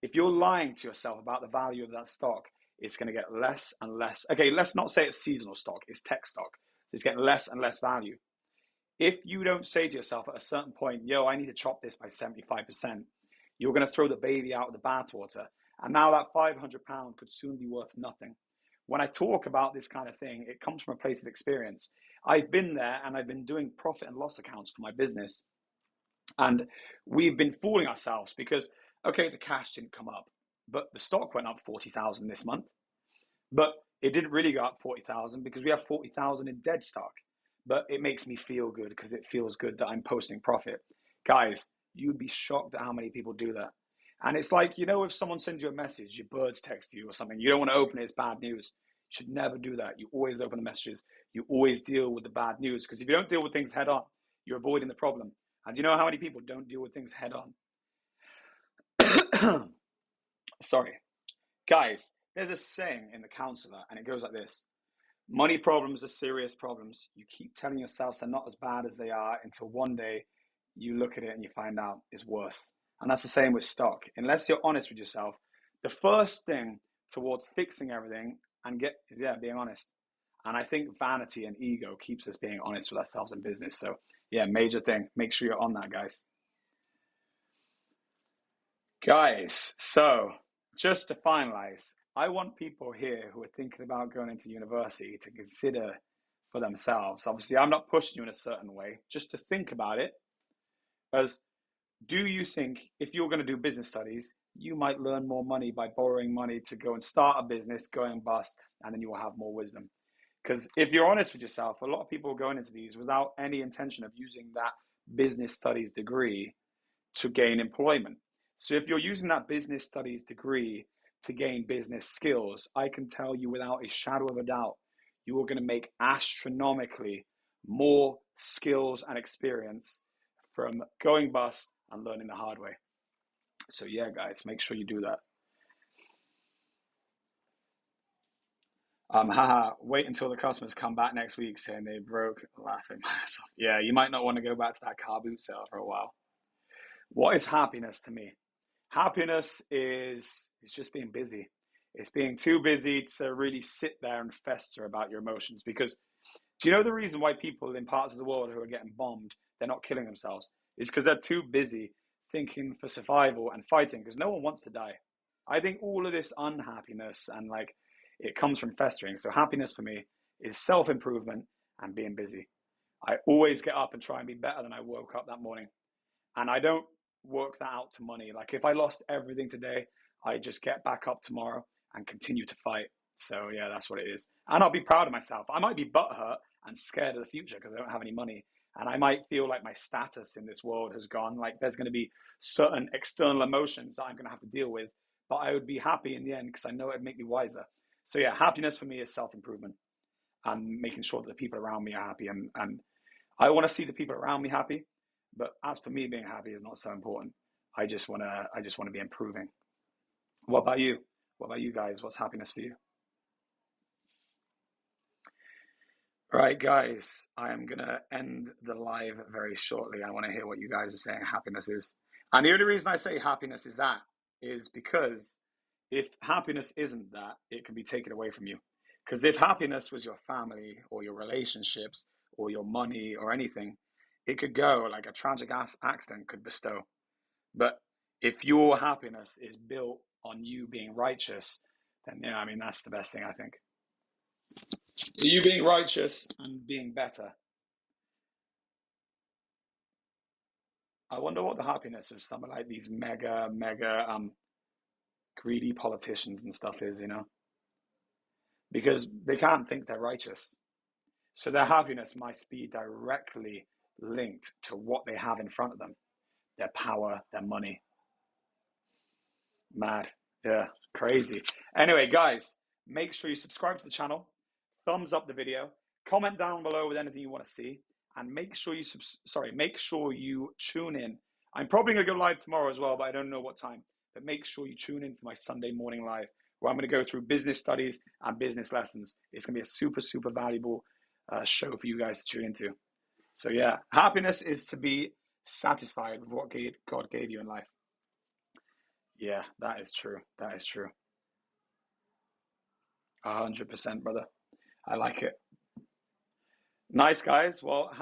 If you're lying to yourself about the value of that stock, it's going to get less and less. Okay, let's not say it's seasonal stock, it's tech stock. It's getting less and less value. If you don't say to yourself at a certain point, yo, I need to chop this by 75%, you're going to throw the baby out of the bathwater. And now that £500 could soon be worth nothing. When I talk about this kind of thing, it comes from a place of experience. I've been there and I've been doing profit and loss accounts for my business. And we've been fooling ourselves because, okay, the cash didn't come up, but the stock went up 40,000 this month. But it didn't really go up 40,000 because we have 40,000 in dead stock. But it makes me feel good because it feels good that I'm posting profit. Guys, you'd be shocked at how many people do that. And it's like, if someone sends you a message, your birds text you or something, you don't want to open it, it's bad news. You should never do that. You always open the messages. You always deal with the bad news, because if you don't deal with things head on, you're avoiding the problem. And do you know how many people don't deal with things head on? Sorry. Guys, there's a saying in The Counselor, and it goes like this: money problems are serious problems. You keep telling yourselves they're not as bad as they are until one day you look at it and you find out it's worse. And that's the same with stock. Unless you're honest with yourself, the first thing towards fixing everything is being honest. And I think vanity and ego keeps us being honest with ourselves in business. So yeah, major thing. Make sure you're on that, guys. Guys, so just to finalize, I want people here who are thinking about going into university to consider for themselves. Obviously, I'm not pushing you in a certain way, just to think about it. As, do you think if you're going to do business studies, you might learn more money by borrowing money to go and start a business, going bust, and then you will have more wisdom? Because if you're honest with yourself, a lot of people are going into these without any intention of using that business studies degree to gain employment. So if you're using that business studies degree to gain business skills, I can tell you without a shadow of a doubt, you are going to make astronomically more skills and experience from going bust and learning the hard way. So yeah, guys, make sure you do that. Wait until the customers come back next week saying they broke, laughing myself. Yeah, you might not want to go back to that car boot sale for a while. What is happiness to me? Happiness is just being busy. It's being too busy to really sit there and fester about your emotions. Because do you know the reason why people in parts of the world who are getting bombed, they're not killing themselves? Is because they're too busy thinking for survival and fighting, because no one wants to die. I think all of this unhappiness and it comes from festering. So happiness for me is self-improvement and being busy. I always get up and try and be better than I woke up that morning. And I don't work that out to money. Like if I lost everything today, I just get back up tomorrow and continue to fight. So yeah, that's what it is. And I'll be proud of myself. I might be butthurt and scared of the future because I don't have any money. And I might feel like my status in this world has gone. Like there's going to be certain external emotions that I'm going to have to deal with. But I would be happy in the end because I know it'd make me wiser. So yeah, happiness for me is self-improvement and making sure that the people around me are happy. And I want to see the people around me happy. But as for me, being happy is not so important. I just want to be improving. What about you? What about you guys? What's happiness for you? All right, guys, I am going to end the live very shortly. I want to hear what you guys are saying happiness is. And the only reason I say happiness is because if happiness isn't that, it can be taken away from you. Because if happiness was your family or your relationships or your money or anything, it could go like a tragic accident could bestow. But if your happiness is built on you being righteous, then yeah, I mean, that's the best thing, I think. You being righteous and being better. I wonder what the happiness of some of like these mega greedy politicians and stuff is, because they can't think they're righteous. So their happiness must be directly linked to what they have in front of them, their power, their money. Mad. Yeah, crazy. Anyway, guys, make sure you subscribe to the channel, thumbs up the video, comment down below with anything you want to see, and make sure you tune in. I'm probably going to go live tomorrow as well, but I don't know what time. But make sure you tune in for my Sunday morning live, where I'm going to go through business studies and business lessons. It's going to be a super, super valuable show for you guys to tune into. So yeah, happiness is to be satisfied with what God gave you in life. Yeah, that is true. That is true. 100%, brother. I like it. Nice, guys. Well,